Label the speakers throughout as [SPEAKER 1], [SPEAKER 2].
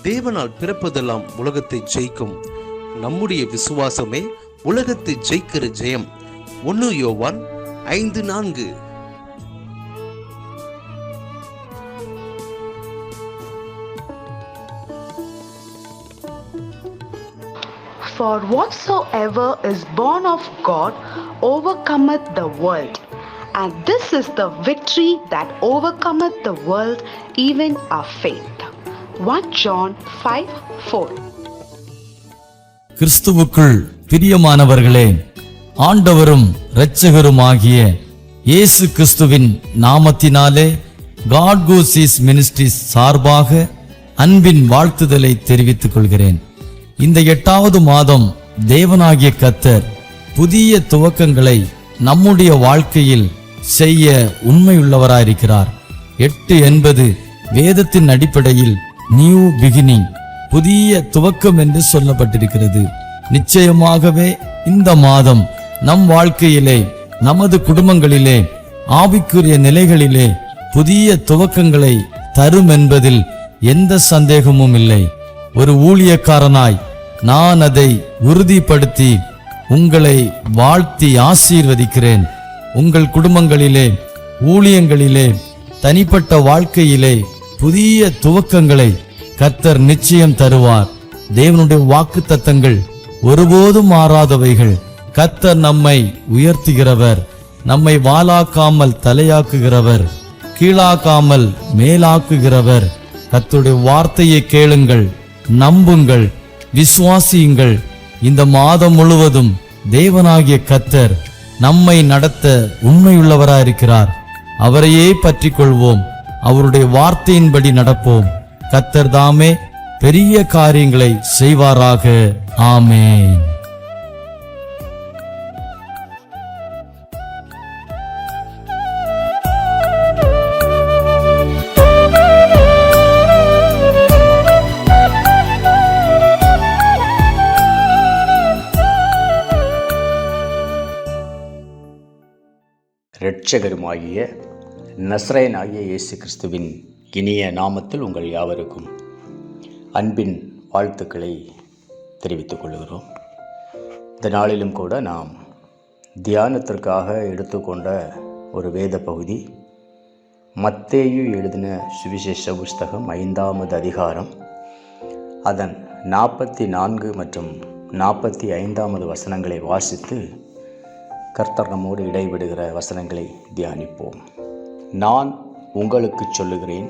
[SPEAKER 1] தேவனால் பிறப்பதெல்லாம் உலகத்தை ஜெயிக்கும். நம்முடைய விசுவாசமே உலகத்தை ஜெயிக்கிற ஜெயம். 1 யோவான் 5:4.
[SPEAKER 2] For whatsoever is born of God overcometh the world. And this is the victory that overcometh the world, even our faith. 1 John 5:4.
[SPEAKER 3] கிறிஸ்துவுக்குள் பிரியமானவர்களே, ஆண்டவரும் இரட்சகருமாகிய இயேசு கிறிஸ்துவின் நாமத்தினாலே காட் கோசிஸ் மினிஸ்ட்ரிஸ் சார்பாக அன்பின் வாழ்த்துதலை தெரிவித்துக் கொள்கிறேன். இந்த 8வது மாதம் தேவனாகிய கர்த்தர் புதிய துவக்கங்களை நம்முடைய வாழ்க்கையில் செய்ய உண்மையுள்ளவராயிருக்கிறார். 8 என்பது வேதத்தின் அடிப்படையில் நியூ பிகினிங், புதிய துவக்கம் என்று சொல்லப்பட்டிருக்கிறது. நிச்சயமாகவே இந்த மாதம் நம் வாழ்க்கையிலே, நமது குடும்பங்களிலே, ஆவிக்குரிய நிலைகளிலே புதிய துவக்கங்களை தரும் என்பதில் எந்த சந்தேகமும் இல்லை. ஒரு ஊழியக்காரனாய் நான் அதை உறுதிப்படுத்தி உங்களை வாழ்த்தி ஆசீர்வதிக்கிறேன். உங்கள் குடும்பங்களிலே, ஊழியங்களிலே, தனிப்பட்ட வாழ்க்கையிலே புதிய துவக்கங்களை கர்த்தர் நிச்சயம் தருவார். தேவனுடைய வாக்குத்தத்தங்கள் ஒருபோதும் மாறாதவைகள். கர்த்தர் நம்மை உயர்த்துகிறவர், நம்மை வாலாக்காமல் தலையாக்குகிறவர், கீழாக்காமல் மேலாக்குகிறவர். கர்த்தருடைய வார்த்தையை கேளுங்கள், நம்புங்கள், விசுவாசியுங்கள். இந்த மாதம் முழுவதும் தேவனாகிய கர்த்தர் நம்மை நடத்த உண்மையுள்ளவராயிருக்கிறார். அவரையே பற்றி கொள்வோம், அவருடைய வார்த்தையின்படி நடப்போம். கர்த்தர் தாமே பெரிய காரியங்களை செய்வாராக. ஆமென்.
[SPEAKER 4] இரட்சகருமாகிய நசரேயனாகிய இயேசு கிறிஸ்துவின் இனிய நாமத்தில் உங்கள் யாவருக்கும் அன்பின் வாழ்த்துக்களை தெரிவித்துக் கொள்கிறோம். இந்த நாளிலும் கூட நாம் தியானத்திற்காக எடுத்துக்கொண்ட ஒரு வேத பகுதி மத்தேயு எழுதின சுவிசேஷ புஸ்தகம் 5வது அதிகாரம், அதன் 44 மற்றும் 45வது வசனங்களை வாசித்து கர்த்தர் நம்மோடு இடைவிடுகிற வசனங்களை தியானிப்போம். நான் உங்களுக்கு சொல்லுகிறேன்,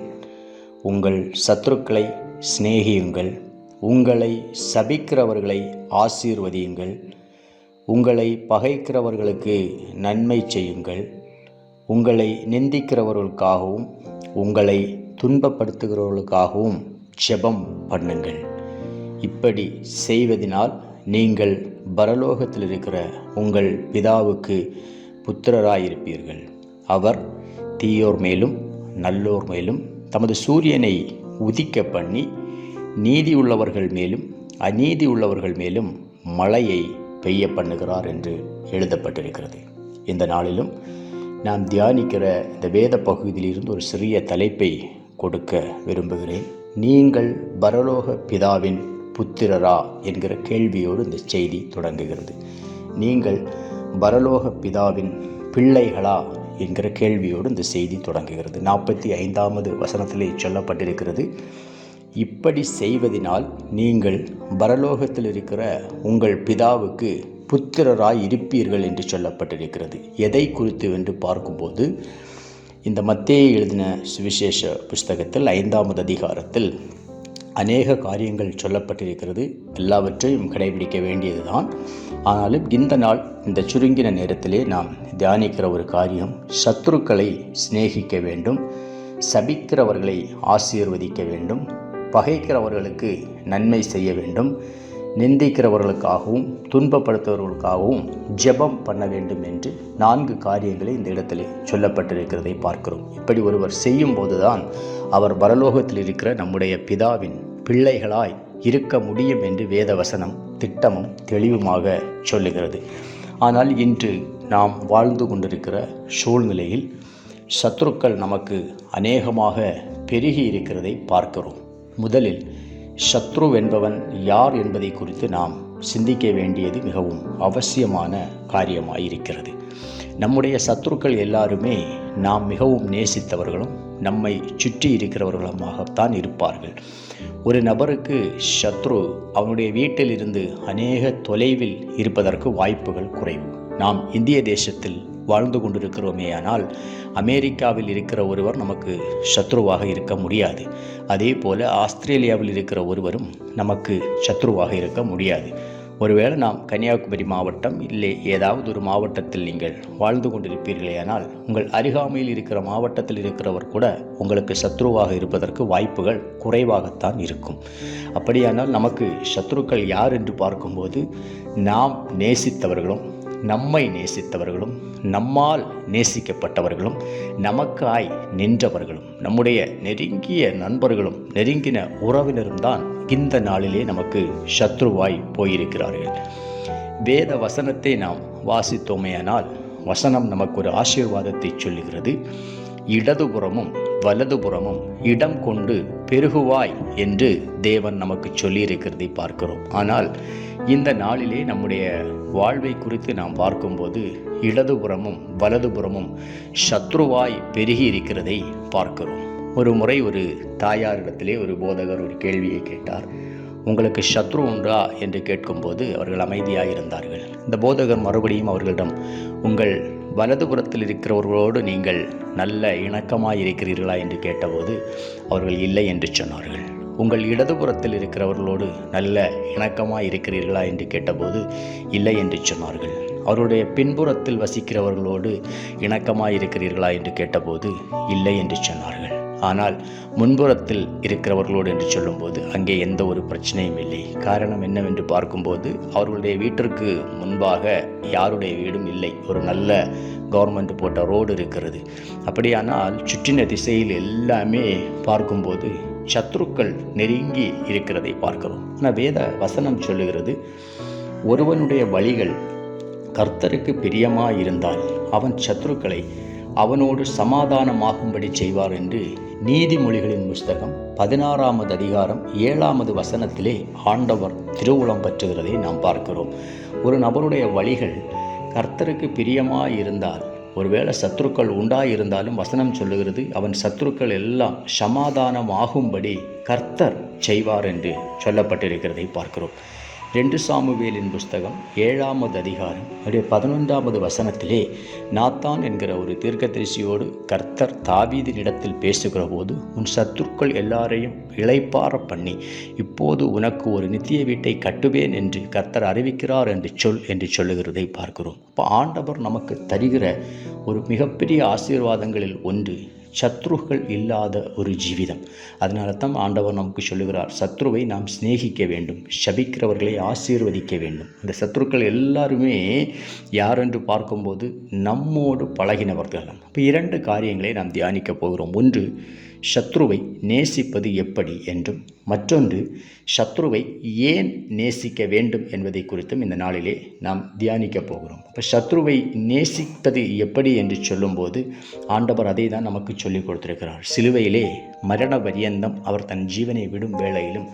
[SPEAKER 4] உங்கள் சத்துருக்களை சிநேகியுங்கள், உங்களை சபிக்கிறவர்களை ஆசீர்வதியுங்கள், உங்களை பகைக்கிறவர்களுக்கு நன்மை செய்யுங்கள், உங்களை நிந்திக்கிறவர்களுக்காகவும் உங்களை துன்பப்படுத்துகிறவர்களுக்காகவும் ஜெபம் பண்ணுங்கள். இப்படி செய்வதினால் நீங்கள் பரலோகத்தில் இருக்கிற உங்கள் பிதாவுக்கு புத்திரராயிருப்பீர்கள். அவர் தீயோர் மேலும் நல்லோர் மேலும் தமது சூரியனை உதிக்க பண்ணி நீதி உள்ளவர்கள் மேலும் அநீதி உள்ளவர்கள் மேலும் மழையை பெய்ய பண்ணுகிறார் என்று எழுதப்பட்டிருக்கிறது. இந்த நாளிலும் நாம் தியானிக்கிற இந்த வேத பகுதியிலிருந்து ஒரு சிறிய தலைப்பை கொடுக்க விரும்புகிறேன். நீங்கள் பரலோக பிதாவின் புத்திரரா என்கிற கேள்வியோடு இந்த செய்தி தொடங்குகிறது. நீங்கள் பரலோக பிதாவின் பிள்ளைகளா என்கிற கேள்வியோடு இந்த செய்தி தொடங்குகிறது. 45வது வசனத்திலே சொல்லப்பட்டிருக்கிறது, இப்படி செய்வதினால் நீங்கள் பரலோகத்தில் இருக்கிற உங்கள் பிதாவுக்கு புத்திரராய் இருப்பீர்கள் என்று சொல்லப்பட்டிருக்கிறது. எதை குறித்து என்று பார்க்கும்போது இந்த மத்தேயு எழுதின சுவிசேஷ புஸ்தகத்தில் 5வது அதிகாரத்தில் அநேக காரியங்கள் சொல்லப்பட்டிருக்கிறது. எல்லாவற்றையும் கடைபிடிக்க வேண்டியதுதான். ஆனாலும் இந்த நாள் இந்த சுருங்கின நேரத்திலே நாம் தியானிக்கிற ஒரு காரியம், சத்துருக்களை சிநேகிக்க வேண்டும், சபிக்கிறவர்களை ஆசீர்வதிக்க வேண்டும், பகைக்கிறவர்களுக்கு நன்மை செய்ய வேண்டும், நிந்திக்கிறவர்களுக்காகவும் துன்பப்படுத்துபவர்களுக்காகவும் ஜெபம் பண்ண வேண்டும் என்று 4 காரியங்களை இந்த இடத்திலே சொல்லப்பட்டிருக்கிறதை பார்க்கிறோம். இப்படி ஒருவர் செய்யும் போதுதான் அவர் பரலோகத்தில் இருக்கிற நம்முடைய பிதாவின் பிள்ளைகளாய் இருக்க முடியும் என்று வேதவசனம் திட்டமும் தெளிவுமாக சொல்லுகிறது. ஆனால் இன்று நாம் வாழ்ந்து கொண்டிருக்கிற சூழ்நிலையில் சத்துருக்கள் நமக்கு அநேகமாக பெருகி இருக்கிறதை பார்க்கிறோம். முதலில் சத்ரு என்பவன் யார் என்பதை குறித்து நாம் சிந்திக்க வேண்டியது மிகவும் அவசியமான காரியமாயிருக்கிறது. நம்முடைய சத்துருக்கள் எல்லாருமே நாம் மிகவும் நேசித்தவர்களும் நம்மை சுற்றி இருக்கிறவர்களுமாகத்தான் இருப்பார்கள். ஒரு நபருக்கு சத்ரு அவனுடைய வீட்டில் இருந்து அநேக தொலைவில் இருப்பதற்கு வாய்ப்புகள் குறைவு. நாம் இந்திய தேசத்தில் வாழ்ந்து கொண்டிருக்கிறோமேயானால் அமெரிக்காவில் இருக்கிற ஒருவர் நமக்கு சத்ருவாக இருக்க முடியாது. அதே போல் ஆஸ்திரேலியாவில் இருக்கிற ஒருவரும் நமக்கு சத்ருவாக இருக்க முடியாது. ஒருவேளை நாம் கன்னியாகுமரி மாவட்டம் இல்லை ஏதாவது ஒரு மாவட்டத்தில் நீங்கள் வாழ்ந்து கொண்டிருப்பீர்களேயானால் உங்கள் அருகாமையில் இருக்கிற மாவட்டத்தில் இருக்கிறவர் கூட உங்களுக்கு சத்ருவாக இருப்பதற்கு வாய்ப்புகள் குறைவாகத்தான் இருக்கும். அப்படியானால் நமக்கு சத்ருக்கள் யார் என்று பார்க்கும்போது நாம் நேசித்தவர்களும் நம்மை நேசித்தவர்களும் நம்மால் நேசிக்கப்பட்டவர்களும் நமக்காய் நின்றவர்களும் நம்முடைய நெருங்கிய நண்பர்களும் நெருங்கின உறவினரும் தான் இந்த நாளிலே நமக்கு சத்ருவாய் போயிருக்கிறார்கள். வேத வசனத்தை நாம் வாசித்தோமேயானால் வசனம் நமக்கு ஒரு ஆசீர்வாதத்தை சொல்லுகிறது. இடதுபுறமும் வலதுபுறமும் இடம் கொண்டு பெருகுவாய் என்று தேவன் நமக்கு சொல்லியிருக்கிறதை பார்க்கிறோம். ஆனால் இந்த நாளிலே நம்முடைய வாழ்வை குறித்து நாம் பார்க்கும்போது இடதுபுறமும் வலதுபுறமும் சத்ருவாய் பெருகி இருக்கிறதை பார்க்கிறோம். ஒரு முறை ஒரு தாயாரிடத்திலே ஒரு போதகர் ஒரு கேள்வியை கேட்டார். உங்களுக்கு சத்ரு உண்டா என்று கேட்கும்போது அவர்கள் அமைதியாக இருந்தார்கள். இந்த போதகர் மறுபடியும் அவர்களிடம், உங்கள் வலதுபுறத்தில் இருக்கிறவர்களோடு நீங்கள் நல்ல இணக்கமாக இருக்கிறீர்களா என்று கேட்டபோது அவர்கள் இல்லை என்று சொன்னார்கள். உங்கள் இடதுபுறத்தில் இருக்கிறவர்களோடு நல்ல இணக்கமாக இருக்கிறீர்களா என்று கேட்டபோது இல்லை என்று சொன்னார்கள். அவருடைய பின்புறத்தில் வசிக்கிறவர்களோடு இணக்கமாக இருக்கிறீர்களா என்று கேட்டபோது இல்லை என்று சொன்னார்கள். ஆனால் முன்புறத்தில் இருக்கிறவர்களோடு என்று சொல்லும்போது அங்கே எந்த ஒரு பிரச்சனையும் இல்லை. காரணம் என்னவென்று பார்க்கும்போது அவர்களுடைய வீட்டிற்கு முன்பாக யாருடைய வீடும் இல்லை. ஒரு நல்ல கவர்மெண்ட் போட்ட ரோடு இருக்கிறது. அப்படியானால் சுற்றின திசையில் எல்லாமே பார்க்கும்போது சத்ருக்கள் நெருங்கி இருக்கிறதை பார்க்கிறோம். ஆனால் வேத வசனம் சொல்லுகிறது, ஒருவனுடைய வழிகள் கர்த்தருக்கு பிரியமாயிருந்தால் அவன் சத்ருக்களை அவனோடு சமாதானமாகும்படி செய்வார் என்று நீதிமொழிகளின் புஸ்தகம் 16 அதிகாரம் 7 வசனத்திலே ஆண்டவர் திருவுளம் பற்றுகிறதை நாம் பார்க்கிறோம். ஒரு நபருடைய வழிகள் கர்த்தருக்கு பிரியமாயிருந்தால், ஒருவேளை சத்துருக்கள் உண்டாயிருந்தாலும் வசனம் சொல்லுகிறது அவன் சத்துருக்கள் எல்லாம் சமாதானமாகும்படி கர்த்தர் செய்வார் என்று சொல்லப்பட்டிருக்கிறதை பார்க்கிறோம். 2 சாமுவேலின் புஸ்தகம் 7 அதிகாரம் 11 வசனத்திலே நாத்தான் என்கிற ஒரு தீர்க்கதரிசியோடு கர்த்தர் தாவீதினிடத்தில் பேசுகிற போது, உன் சத்துருக்கள் எல்லாரையும் இளைப்பாற பண்ணி இப்போது உனக்கு ஒரு நித்திய வீட்டை கட்டுவேன் என்று கர்த்தர் அறிவிக்கிறார் என்று சொல்லுகிறதை பார்க்கிறோம். அப்போ ஆண்டவர் நமக்கு தருகிற ஒரு மிகப்பெரிய ஆசீர்வாதங்களில் ஒன்று சத்ருக்கள் இல்லாத ஒரு ஜீவிதம். அதனால தான் ஆண்டவர் நமக்கு சொல்லுகிறார், சத்ருவை நாம் சிநேகிக்க வேண்டும், சபிக்கிறவர்களை ஆசீர்வதிக்க வேண்டும். இந்த சத்ருக்கள் எல்லாருமே யார் என்று பார்க்கும்போது நம்மோடு பழகினவர்கள். இப்போ 2 காரியங்களை நாம் தியானிக்க போகிறோம். ஒன்று, சத்ருவை நேசிப்பது எப்படி என்றும், மற்றொன்று சத்ருவை ஏன் நேசிக்க வேண்டும் என்பதை குறித்தும் இந்த நாளிலே நாம் தியானிக்க போகிறோம். இப்போ சத்ருவை நேசிப்பது எப்படி என்று சொல்லும்போது ஆண்டவர் அதை தான் நமக்கு சொல்லிக் கொடுத்திருக்கிறார். சிலுவையிலே மரண பரியந்தம் அவர் தன் ஜீவனை விடும் வேளையிலும்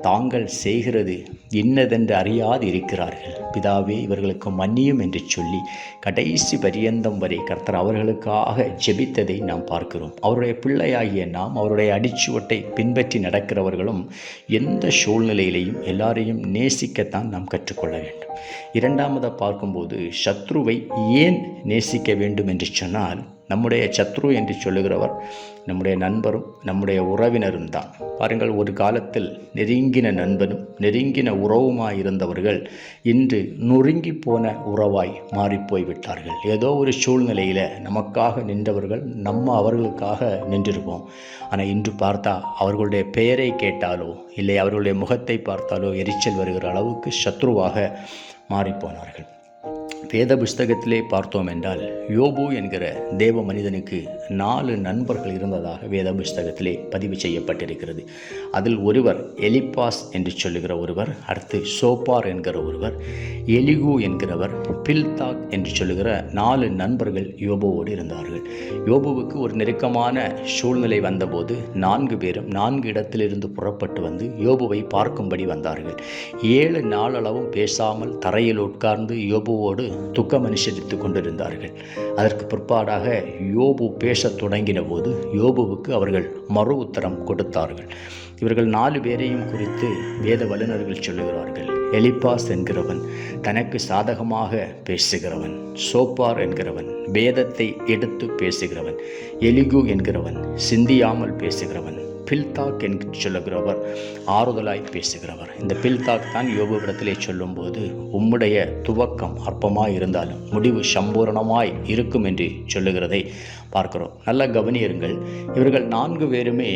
[SPEAKER 4] தாங்கள் செய்கிறது இன்னதென்று அறியாது இருக்கிறார்கள், பிதாவே இவர்களுக்கு மன்னியும் என்று சொல்லி கடைசி பரியந்தம் வரை கர்த்தர் அவர்களுக்காக ஜெபித்ததை நாம் பார்க்கிறோம். அவருடைய பிள்ளையாகிய நாம் அவருடைய அடிச்சுவட்டை பின்பற்றி நடக்கிறவர்களும் எந்த சூழ்நிலையிலையும் எல்லாரையும் நேசிக்கத்தான் நாம் கற்றுக்கொள்ள வேண்டும். 2 பார்க்கும்போது சத்ருவை ஏன் நேசிக்க வேண்டும் என்று சொன்னால், நம்முடைய சத்ரு என்று சொல்லுகிறவர் நம்முடைய நண்பரும் நம்முடைய உறவினரும் தான். பாருங்கள், ஒரு காலத்தில் நெருங்கின நண்பனும் நெருங்கின உறவுமாயிருந்தவர்கள் இன்று நொறுங்கி போன உறவாய் மாறிப்போய் விட்டார்கள். ஏதோ ஒரு சூழ்நிலையில் நமக்காக நின்றவர்கள் நம்ம அவர்களுக்காக நின்றிருப்போம். ஆனால் இன்று பார்த்தா அவர்களுடைய பெயரை கேட்டாலோ இல்லை அவர்களுடைய முகத்தை பார்த்தாலோ எரிச்சல் வருகிற அளவுக்கு சத்ருவாக மாறிப்போனார்கள். வேத புஸ்தகத்திலே பார்த்தோம் என்றால் யோபு என்கிற தேவ மனிதனுக்கு 4 நண்பர்கள் இருந்ததாக வேத புஸ்தகத்திலே பதிவு செய்யப்பட்டிருக்கிறது. அதில் ஒருவர் எலிப்பாஸ் என்று சொல்லுகிற ஒருவர், அடுத்து சோப்பார் என்கிற ஒருவர், எலிகு என்கிறவர், பில்தாக் என்று சொல்லுகிற 4 நண்பர்கள் யோபுவோடு இருந்தார்கள். யோபுவுக்கு ஒரு நெருக்கமான சூழ்நிலை வந்தபோது 4 பேரும் 4 இடத்திலிருந்து புறப்பட்டு வந்து யோபுவை பார்க்கும்படி வந்தார்கள். 7 நாளளவும் பேசாமல் தரையில் உட்கார்ந்து யோபுவோடு துக்கம் அனுசரித்துக் கொண்டிருந்தார்கள். அதற்கு பிற்பாடாக யோபு பேசத் தொடங்கின போது யோபுவுக்கு அவர்கள் மறு உத்தரம் கொடுத்தார்கள். இவர்கள் 4 பேரையும் குறித்து வேத வல்லுநர்கள் சொல்லுகிறார்கள். எலிப்பாஸ் என்கிறவன் தனக்கு சாதகமாக பேசுகிறவன், சோப்பார் என்கிறவன் வேதத்தை எடுத்து பேசுகிறவன், எலிகு என்கிறவன் சிந்தியாமல் பேசுகிறவன், பில்தாக் என்று சொல்லுகிறவர் ஆறுதலாய் பேசுகிறவர். இந்த பில்தாக் தான் யோபுவிடத்திலே சொல்லும்போது உம்முடைய துவக்கம் அற்பமாய் இருந்தாலும் முடிவு சம்பூரணமாய் இருக்கும் என்று சொல்லுகிறதை பார்க்கிறோம். நல்ல கவனியருங்கள். இவர்கள் 4 பேருமே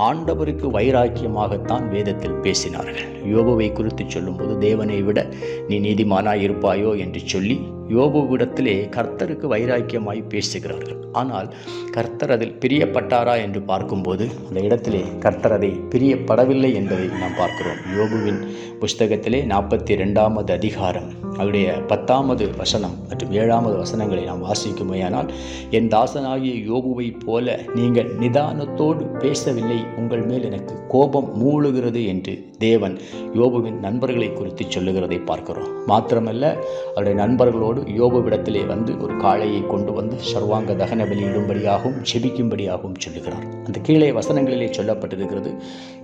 [SPEAKER 4] ஆண்டவருக்கு வைராக்கியமாகத்தான் வேதத்தில் பேசினார்கள். யோபுவை குறித்து சொல்லும்போது தேவனை விட நீ நீதிமானாய் இருப்பாயோ என்று சொல்லி யோபுவிடத்திலே கர்த்தருக்கு வைராக்கியமாய் பேசுகிறார்கள். ஆனால் கர்த்தர் அதில் பிரியப்பட்டாரா என்று பார்க்கும்போது அந்த இடத்திலே கர்த்தர் அதை பிரியப்படவில்லை என்பதை நாம் பார்க்கிறோம். யோபுவின் புஸ்தகத்திலே 42வது அதிகாரம் அவருடைய 10வது வசனம் மற்றும் 7வது வசனங்களை நாம் வாசிக்குமேயானால், என் தாசனாகிய யோபுவை போல நீங்கள் நிதானத்தோடு பேசவில்லை, உங்கள் மேல் எனக்கு கோபம் மூழுகிறது என்று தேவன் யோபுவின் நண்பர்களை குறித்து சொல்லுகிறதை பார்க்கிறோம். மாத்திரமல்ல, அவருடைய நண்பர்களோடு யோபுவிடத்திலே வந்து ஒரு காளையை கொண்டு வந்து சர்வாங்க தகன பலியிடும்படியாகவும் ஜெபிக்கும்படியாகவும் சொல்லுகிறார். அந்த கீழே வசனங்களிலே சொல்லப்பட்டிருக்கிறது,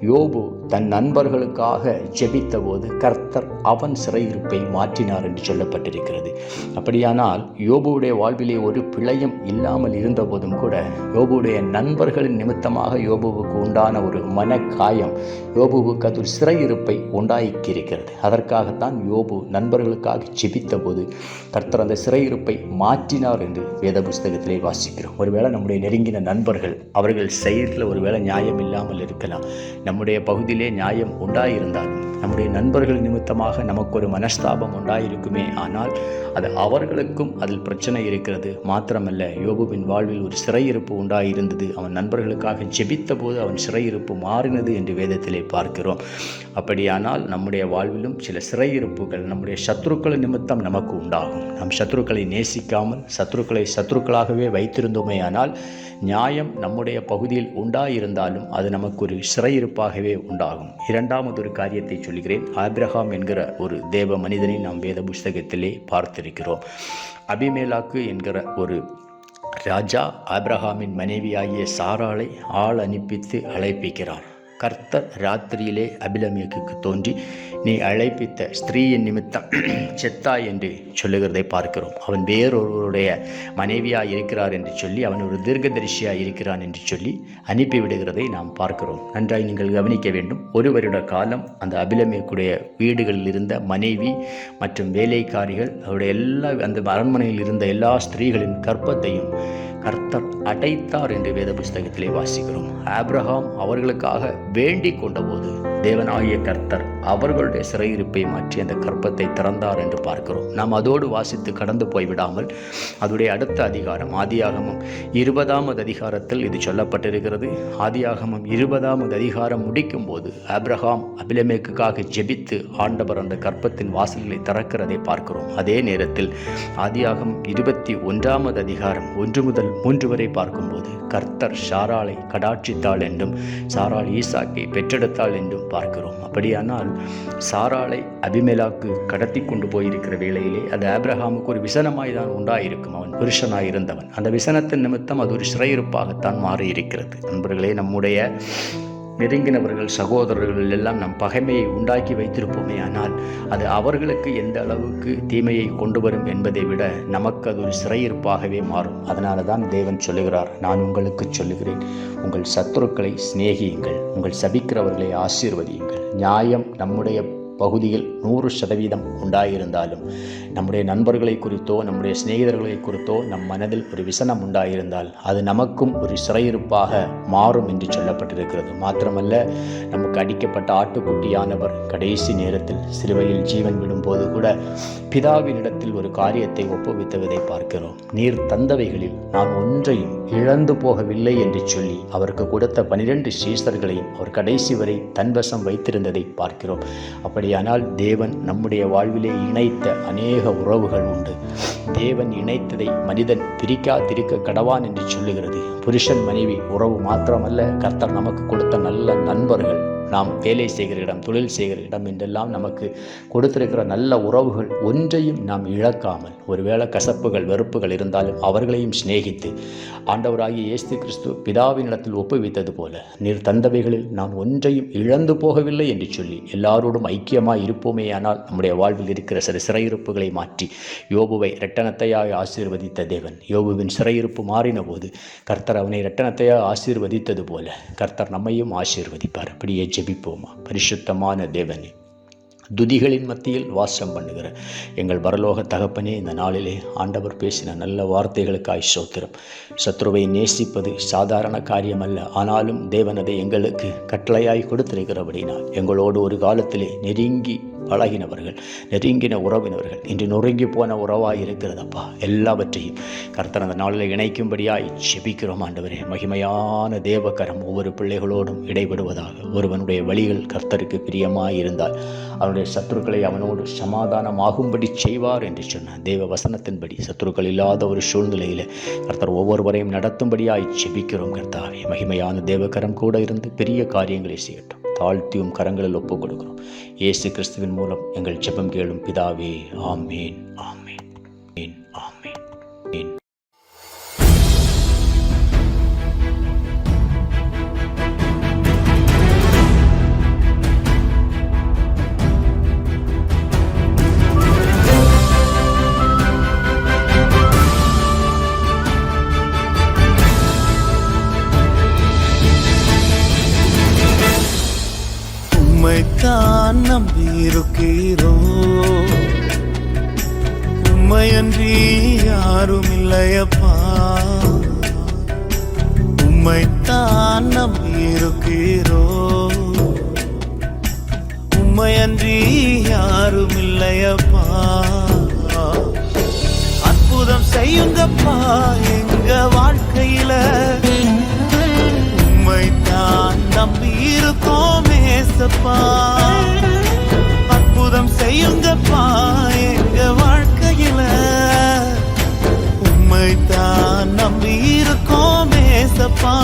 [SPEAKER 4] யோபு தன் நண்பர்களுக்காக ஜெபித்த போது கர்த்தர் அவன் சிறையிருப்பை மாற்றினார் என்று சொல்லப்பட்டிருக்கிறது. அப்படியானால் யோபுவுடைய வாழ்விலே ஒரு பிழையும் இல்லாமல் இருந்த போதும் கூட யோபுவுடைய நண்பர்களின் நிமித்தமாக யோபுவுக்கு உண்டான ஒரு மனக்காயம் யோபுவுக்கு அது ஒரு சிறையிருப்பை உண்டாக்கியிருக்கிறது. அதற்காகத்தான் யோபு நண்பர்களுக்காக ஜெபித்த போது கர்த்தர் அந்த சிறையிருப்பை மாற்றினார் என்று வேத புஸ்தகத்திலே வாசிக்கிறோம். ஒருவேளை நம்முடைய நெருங்கின நண்பர்கள் அவர்கள் செயலில் ஒருவேளை நியாயம் இல்லாமல் இருக்கலாம். நம்முடைய பகுதியிலே நியாயம் உண்டாயிருந்தாலும் நம்முடைய நண்பர்கள் நிமித்தமாக நமக்கு ஒரு மனஸ்தாபம் உண்டாயிருக்குமே, ஆனால் அது அவர்களுக்கும் அதில் பிரச்சனை இருக்கிறது. மாத்திரமல்ல, யோபுவின் வாழ்வில் ஒரு சிறையிருப்பு உண்டாயிருந்தது. அவன் நண்பர்களுக்காக ஜெபித்த போது அவன் சிறையிருப்பு மாறினது என்று வேதத்திலே பார்க்கிறோம். அப்படியானால் நம்முடைய வாழ்விலும் சில சிறையிருப்புகள் நம்முடைய சத்துருக்கள் நிமித்தம் நமக்கு உண்டாகும். நம் சத்துருக்களை நேசிக்காமல் சத்துருக்களை சத்துருக்களாகவே வைத்திருந்தோமே ஆனால் நியாயம் நம்முடைய பகுதியில் உண்டாயிருந்தாலும் அது நமக்கு ஒரு சிறையிருப்பாகவே உண்டாகும். 2வது ஒரு காரியத்தை சொல்கிறேன். ஆபிரகாம் என்கிற ஒரு தேவ மனிதனை நாம் வேத புஸ்தகத்திலே பார்த்திருக்கிறோம். அபிமெலேக்கு என்கிற ஒரு ராஜா ஆபிரகாமின் மனைவியாகிய சாராளை ஆள் அனுப்பித்து அழைப்பிக்கிறார். கர்த்தர் ராத்திரியிலே அபிமெலேக்குக்கு தோன்றி, நீ அழைப்பித்த ஸ்திரீயின் நிமித்தம் செத்தாய் என்று சொல்லுகிறதை பார்க்கிறோம். அவன் வேறொருவருடைய மனைவியாக இருக்கிறார் என்று சொல்லி, அவன் ஒரு தீர்க்கதரிசியாக இருக்கிறான் என்று சொல்லி அனுப்பிவிடுகிறதை நாம் பார்க்கிறோம். நன்றாய் நீங்கள் கவனிக்க வேண்டும். 1 வருட காலம் அந்த அபிமெலேக்குடைய வீடுகளில் இருந்த மனைவி மற்றும் வேலைக்காரிகள் அவருடைய அந்த அரண்மனையில் இருந்த எல்லா ஸ்திரீகளின் கர்ப்பத்தையும் கர்த்தர் அடைத்தார் என்று வேத புஸ்தகத்திலே வாசிக்கிறோம். ஆபிரகாம் அவர்களுக்காக வேண்டிக் கொண்டபோது தேவனாகிய கர்த்தர் அவர்களுடைய சிறையிருப்பை மாற்றி அந்த கர்ப்பத்தை திறந்தார் என்று பார்க்கிறோம். நாம் அதோடு வாசித்து கடந்து போய்விடாமல் அதோடைய அடுத்த அதிகாரம் ஆதியாகமம் 20வது அதிகாரத்தில் இது சொல்லப்பட்டிருக்கிறது. ஆதியாகமம் 20வது அதிகாரம் முடிக்கும் போது ஆபிரகாம் அபிமெலேக்குக்காக ஜெபித்து ஆண்டவர் அந்த கர்ப்பத்தின் வாசல்களை திறக்கிறதை பார்க்கிறோம். அதே நேரத்தில் ஆதியாகமம் 21வது அதிகாரம் 1 முதல் 3 வரை பார்க்கும்போது கர்த்தர் சாராளை கடாட்சித்தாள் என்றும் சாராள் ஈசாக்கை பெற்றெடுத்தாள் என்றும் பார்க்கிறோம். அப்படியானால் சாராளை அபிமெலேக்கு கடத்தி கொண்டு போயிருக்கிற வேளையிலே அது ஆபிரகாமுக்கு ஒரு விசனமாய் தான் உண்டாயிருக்கும். அவன் புருஷனாய் இருந்தவன். அந்த விசனத்தின் நிமித்தம் அது ஒரு சிறையிருப்பாகத்தான் மாறியிருக்கிறது. நண்பர்களே, நம்முடைய நெருங்கினவர்கள் சகோதரர்கள் எல்லாம் நம் பகைமையை உண்டாக்கி வைத்திருப்போமே, ஆனால் அது அவர்களுக்கு எந்த அளவுக்கு தீமையை கொண்டு வரும் என்பதை விட நமக்கு அது ஒரு சிறையிருப்பாகவே மாறும். அதனால தான் தேவன் சொல்லுகிறார், நான் உங்களுக்கு சொல்லுகிறேன், உங்கள் சத்துருக்களை சிநேகியுங்கள், உங்கள் சபிக்கிறவர்களை ஆசீர்வதியுங்கள். நியாயம் நம்முடைய பகுதியில் 100% உண்டாயிருந்தாலும், நம்முடைய நண்பர்களை குறித்தோ நம்முடைய சிநேகிதர்களை குறித்தோ நம் மனதில் ஒரு விசனம் உண்டாயிருந்தால் அது நமக்கும் ஒரு சிறையிருப்பாக மாறும் என்று சொல்லப்பட்டிருக்கிறது. மாத்திரமல்ல, நமக்கு அடிக்கப்பட்ட ஆட்டுக்குட்டியானவர் கடைசி நேரத்தில் சிலுவையில் ஜீவன் விடும்போது கூட பிதாவினிடத்தில் ஒரு காரியத்தை ஒப்புவித்ததை பார்க்கிறோம். நீர் தந்தவைகளில் நான் ஒன்றையும் இழந்து போகவில்லை என்று சொல்லி அவருக்கு கொடுத்த 12 சீஷர்களையும் அவர் கடைசி வரை தன்வசம் வைத்திருந்ததை பார்க்கிறோம். அப்படியானால் தேவன் நம்முடைய வாழ்விலே இணைத்த அநேக உறவுகள் உண்டு. தேவன் இணைத்ததை மனிதன் பிரிக்காதிருக்க கடவான் என்று சொல்லுகிறது. புருஷன் மனைவி உறவு மாத்திரமல்ல, கர்த்தர் நமக்கு கொடுத்த நல்ல நண்பர்கள், நாம் வேலை செய்கிற இடம், தொழில் செய்கிற இடம் என்றெல்லாம் நமக்கு கொடுத்திருக்கிற நல்ல உறவுகள் ஒன்றையும் நாம் இழக்காமல், ஒருவேளை கசப்புகள் வெறுப்புகள் இருந்தாலும் அவர்களையும் சிநேகித்து ஆண்டவராகிய இயேசு கிறிஸ்து பிதாவினிடத்தில் ஒப்புவித்தது போல நீர் தந்தவைகளில் நான் ஒன்றையும் இழந்து போகவில்லை என்று சொல்லி எல்லாரோடும் ஐக்கியமாய் இருப்போமேயானால் நம்முடைய வாழ்வில் இருக்கிற சில சிறையிருப்புகளை மாற்றி யோபுவை இரட்டனத்தையாக ஆசீர்வதித்த தேவன், யோபுவின் சிறையிருப்பு மாறின போது கர்த்தர் அவனை இரட்டனத்தையாக ஆசீர்வதித்தது போல கர்த்தர் நம்மையும் ஆசீர்வதிப்பார். அப்படியே ஜெபிப்போமா. பரிசுத்தமான தேவனே, துதிகளின் மத்தியில் வாசம் பண்ணுகிற எங்கள் பரலோக தகப்பனே, இந்த நாளிலே ஆண்டவர் பேசின நல்ல வார்த்தைகளுக்காய் ஸ்தோத்திரம். சத்ருவை நேசிப்பது சாதாரண காரியம் அல்ல. ஆனாலும் தேவன் அதை எங்களுக்கு கட்டளையாய் கொடுத்திருக்கிறபடினால் எங்களோடு ஒரு காலத்திலே நெருங்கி பழகினவர்கள், நெருங்கின உறவினர்கள் இன்று நொறுங்கி போன உறவாய் இருக்கிறதப்பா. எல்லாவற்றையும் கர்த்தர் அந்த நாளில் இணைக்கும்படியாய் செபிக்கிறோம் ஆண்டவரே. மகிமையான தேவகரம் ஒவ்வொரு பிள்ளைகளோடும் இடைபடுவதாக. ஒருவனுடைய வழிகள் கர்த்தருக்கு பிரியமாய் இருந்தால் அவனுடைய சத்துருக்களை அவனோடு சமாதானமாகும்படி செய்வார் என்று சொன்ன தேவ வசனத்தின்படி சத்துருக்கள் இல்லாத ஒரு சூழ்நிலையில் கர்த்தர் ஒவ்வொருவரையும் நடத்தும்படியாய் செபிக்கிறோம் கர்த்தாவே. மகிமையான தேவகரம் கூட இருந்து பெரிய காரியங்களை செய்யட்டும். தாழ்த்தியும் கரங்களில் ஒப்புக் கொடுக்கிறோம். இயேசு கிறிஸ்துவின் மூலம் எங்கள் ஜெபம் கேளும் பிதாவே. ஆமேன், ஆமேன், ஆமேன், ஆமேன்.
[SPEAKER 5] உம்மைத்தான் நம்பியிருக்கிறோம், உம்மையன்றி யாரும் இல்லையப்பா. உம்மைத்தான் நம்பியிருக்கிறோம், உம்மையன்றி யாரும் இல்லையப்பா. அற்புதம் செய்யுங்கப்பா எங்க வாழ்க்கையில, உம்மைத்தான் நம்பியிருக்கோம் ஏசப்பா. அற்புதம் செய்யுங்கப்பா எங்க வாழ்க்கையில, உம்மைத்தான் நம்பியிருக்கோம் ஏசப்பா.